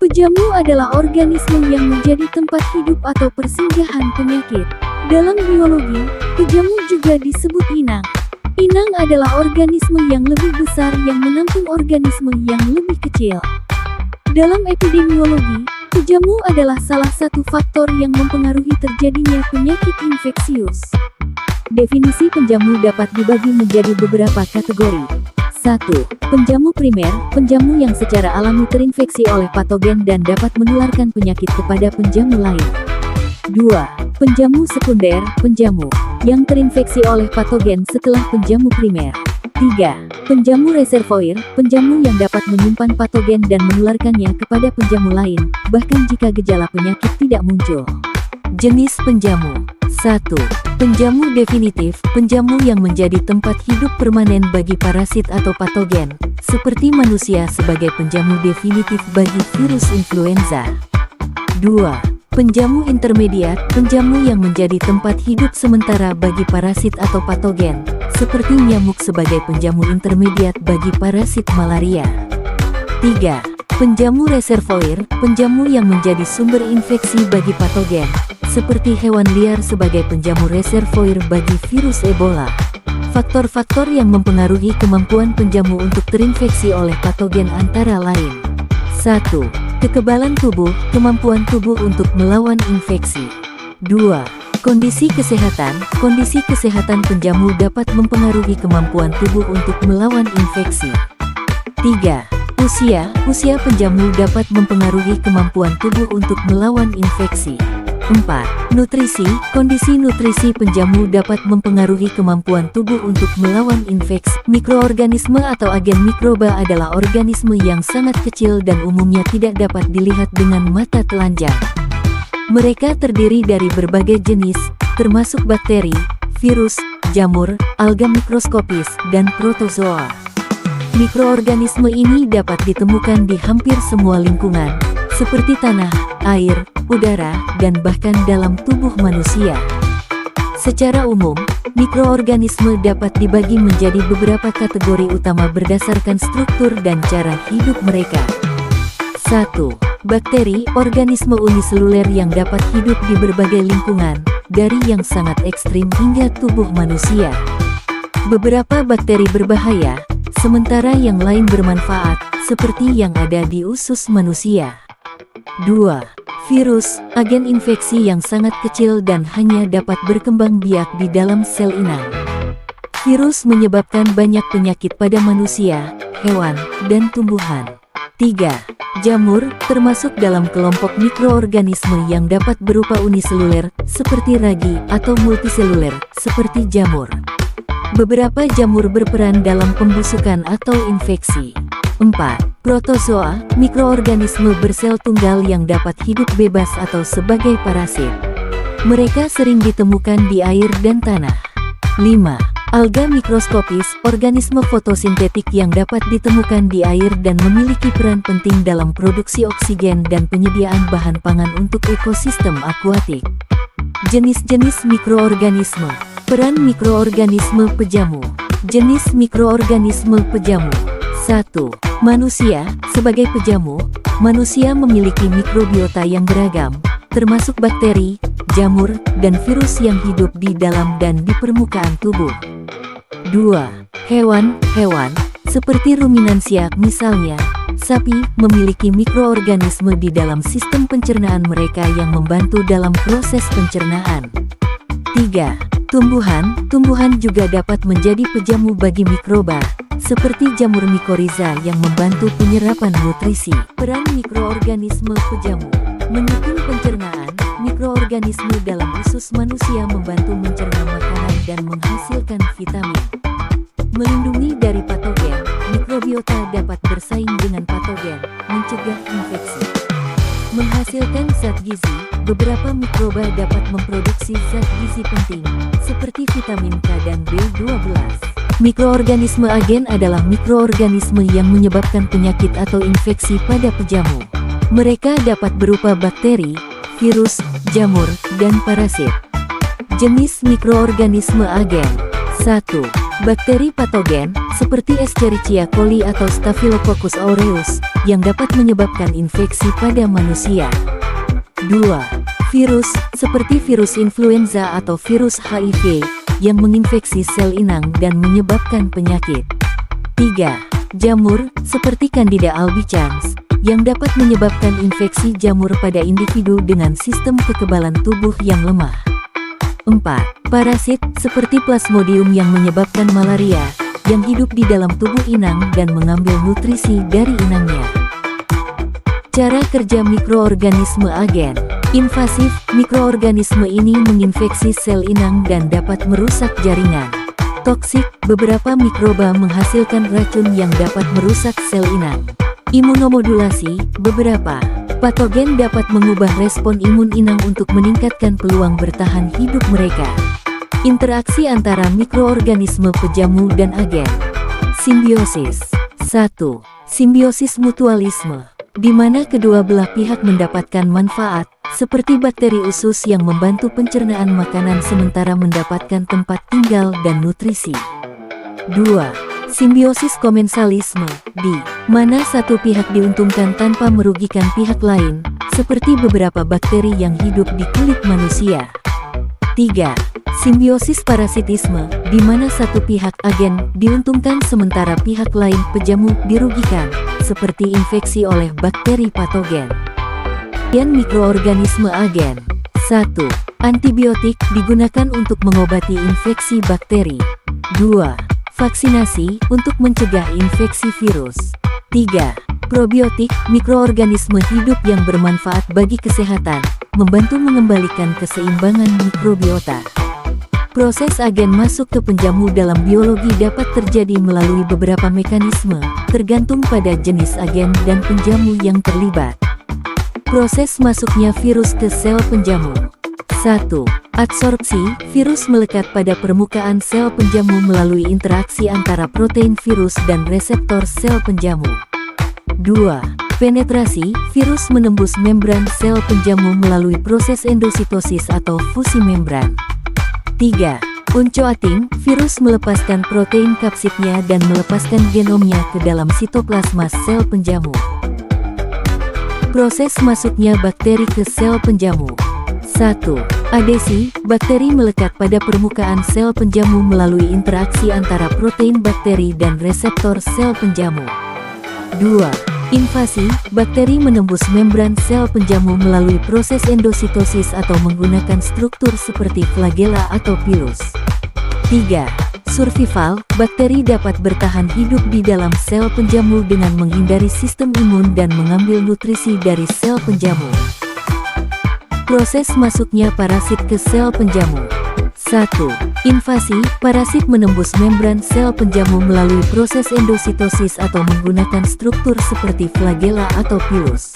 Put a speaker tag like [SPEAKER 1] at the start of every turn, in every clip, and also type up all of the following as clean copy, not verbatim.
[SPEAKER 1] Pejamu adalah organisme yang menjadi tempat hidup atau persinggahan penyakit. Dalam biologi, pejamu juga disebut inang. Inang adalah organisme yang lebih besar yang menampung organisme yang lebih kecil. Dalam epidemiologi, pejamu adalah salah satu faktor yang mempengaruhi terjadinya penyakit infeksius. Definisi penjamu dapat dibagi menjadi beberapa kategori. 1. Penjamu primer, penjamu yang secara alami terinfeksi oleh patogen dan dapat menularkan penyakit kepada penjamu lain. 2. Penjamu sekunder, penjamu yang terinfeksi oleh patogen setelah penjamu primer. 3. Penjamu reservoir, penjamu yang dapat menyimpan patogen dan menularkannya kepada penjamu lain, bahkan jika gejala penyakit tidak muncul. Jenis penjamu. 1. Penjamu definitif, penjamu yang menjadi tempat hidup permanen bagi parasit atau patogen, seperti manusia sebagai penjamu definitif bagi virus influenza. 2. Penjamu intermediat, penjamu yang menjadi tempat hidup sementara bagi parasit atau patogen, seperti nyamuk sebagai penjamu intermediat bagi parasit malaria. 3. Penjamu reservoir, penjamu yang menjadi sumber infeksi bagi patogen, seperti hewan liar sebagai penjamu reservoir bagi virus Ebola. Faktor-faktor yang mempengaruhi kemampuan penjamu untuk terinfeksi oleh patogen antara lain. 1. Kekebalan tubuh, kemampuan tubuh untuk melawan infeksi. 2. Kondisi kesehatan penjamu dapat mempengaruhi kemampuan tubuh untuk melawan infeksi. 3. Usia penjamu dapat mempengaruhi kemampuan tubuh untuk melawan infeksi. 4. Nutrisi, kondisi nutrisi penjamu dapat mempengaruhi kemampuan tubuh untuk melawan infeksi. Mikroorganisme atau agen mikroba adalah organisme yang sangat kecil dan umumnya tidak dapat dilihat dengan mata telanjang. Mereka terdiri dari berbagai jenis, termasuk bakteri, virus, jamur, alga mikroskopis, dan protozoa. Mikroorganisme ini dapat ditemukan di hampir semua lingkungan, seperti tanah, air, udara, dan bahkan dalam tubuh manusia. Secara umum, mikroorganisme dapat dibagi menjadi beberapa kategori utama berdasarkan struktur dan cara hidup mereka. 1. Bakteri, organisme uniseluler yang dapat hidup di berbagai lingkungan, dari yang sangat ekstrim hingga tubuh manusia. Beberapa bakteri berbahaya, sementara yang lain bermanfaat, seperti yang ada di usus manusia. 2. Virus, agen infeksi yang sangat kecil dan hanya dapat berkembang biak di dalam sel inang. Virus menyebabkan banyak penyakit pada manusia, hewan, dan tumbuhan. 3. Jamur, termasuk dalam kelompok mikroorganisme yang dapat berupa uniseluler, seperti ragi, atau multiseluler, seperti jamur. Beberapa jamur berperan dalam pembusukan atau infeksi. 4. Protozoa, mikroorganisme bersel tunggal yang dapat hidup bebas atau sebagai parasit. Mereka sering ditemukan di air dan tanah. 5. Alga mikroskopis, organisme fotosintetik yang dapat ditemukan di air dan memiliki peran penting dalam produksi oksigen dan penyediaan bahan pangan untuk ekosistem akuatik. Jenis-jenis mikroorganisme. Peran mikroorganisme pejamu. Jenis mikroorganisme pejamu. 1. Manusia, sebagai pejamu, manusia memiliki mikrobiota yang beragam, termasuk bakteri, jamur, dan virus yang hidup di dalam dan di permukaan tubuh. 2. Hewan, seperti ruminansia misalnya, sapi, memiliki mikroorganisme di dalam sistem pencernaan mereka yang membantu dalam proses pencernaan. 3. Tumbuhan juga dapat menjadi pejamu bagi mikroba, seperti jamur mikoriza yang membantu penyerapan nutrisi. Peran mikroorganisme pejamu. Mendukung pencernaan, mikroorganisme dalam usus manusia membantu mencerna makanan dan menghasilkan vitamin. Melindungi dari patogen, mikrobiota dapat bersaing dengan patogen, mencegah infeksi. Menghasilkan zat gizi, beberapa mikroba dapat memproduksi zat gizi penting, seperti vitamin K dan B12. Mikroorganisme agen adalah mikroorganisme yang menyebabkan penyakit atau infeksi pada pejamu. Mereka dapat berupa bakteri, virus, jamur, dan parasit. Jenis mikroorganisme agen. 1. Bakteri patogen, seperti Escherichia coli atau Staphylococcus aureus, yang dapat menyebabkan infeksi pada manusia. 2. Virus, seperti virus influenza atau virus HIV, yang menginfeksi sel inang dan menyebabkan penyakit. 3. Jamur, seperti Candida albicans, yang dapat menyebabkan infeksi jamur pada individu dengan sistem kekebalan tubuh yang lemah. 4. Parasit, seperti Plasmodium yang menyebabkan malaria, yang hidup di dalam tubuh inang dan mengambil nutrisi dari inangnya. Cara kerja mikroorganisme agen. Invasif, mikroorganisme ini menginfeksi sel inang dan dapat merusak jaringan. Toksik, beberapa mikroba menghasilkan racun yang dapat merusak sel inang. Imunomodulasi, beberapa patogen dapat mengubah respon imun inang untuk meningkatkan peluang bertahan hidup mereka. Interaksi antara mikroorganisme pejamu dan agen. Simbiosis. 1. Simbiosis mutualisme, di mana kedua belah pihak mendapatkan manfaat, seperti bakteri usus yang membantu pencernaan makanan sementara mendapatkan tempat tinggal dan nutrisi. 2. Simbiosis komensalisme, di mana satu pihak diuntungkan tanpa merugikan pihak lain, seperti beberapa bakteri yang hidup di kulit manusia. 3. Simbiosis parasitisme, di mana satu pihak agen diuntungkan sementara pihak lain pejamu dirugikan, seperti infeksi oleh bakteri patogen. Mikroorganisme agen. 1. Antibiotik digunakan untuk mengobati infeksi bakteri. 2. Vaksinasi untuk mencegah infeksi virus. 3. Probiotik, mikroorganisme hidup yang bermanfaat bagi kesehatan, membantu mengembalikan keseimbangan mikrobiota. Proses agen masuk ke penjamu dalam biologi dapat terjadi melalui beberapa mekanisme, tergantung pada jenis agen dan penjamu yang terlibat. Proses masuknya virus ke sel penjamu. 1. Adsorpsi, virus melekat pada permukaan sel penjamu melalui interaksi antara protein virus dan reseptor sel penjamu. 2. Penetrasi, virus menembus membran sel penjamu melalui proses endositosis atau fusi membran. 3. Uncoating, virus melepaskan protein kapsidnya dan melepaskan genomnya ke dalam sitoplasma sel penjamu. Proses masuknya bakteri ke sel penjamu. 1. Adesi, bakteri melekat pada permukaan sel penjamu melalui interaksi antara protein bakteri dan reseptor sel penjamu. 2. Invasi, bakteri menembus membran sel penjamu melalui proses endositosis atau menggunakan struktur seperti flagela atau pilus. 3. Survival, bakteri dapat bertahan hidup di dalam sel penjamu dengan menghindari sistem imun dan mengambil nutrisi dari sel penjamu. Proses masuknya parasit ke sel penjamu. 1. Invasi, parasit menembus membran sel penjamu melalui proses endositosis atau menggunakan struktur seperti flagela atau pilus.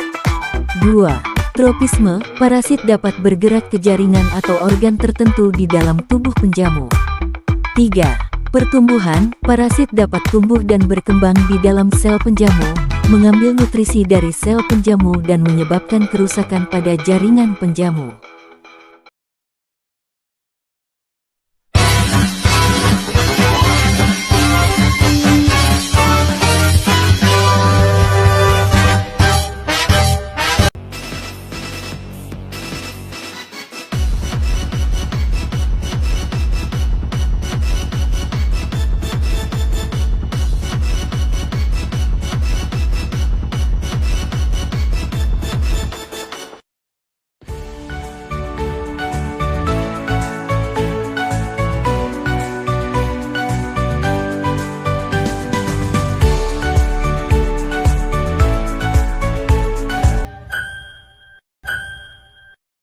[SPEAKER 1] 2. Tropisme, parasit dapat bergerak ke jaringan atau organ tertentu di dalam tubuh penjamu. 3. Pertumbuhan, parasit dapat tumbuh dan berkembang di dalam sel penjamu, mengambil nutrisi dari sel penjamu dan menyebabkan kerusakan pada jaringan penjamu.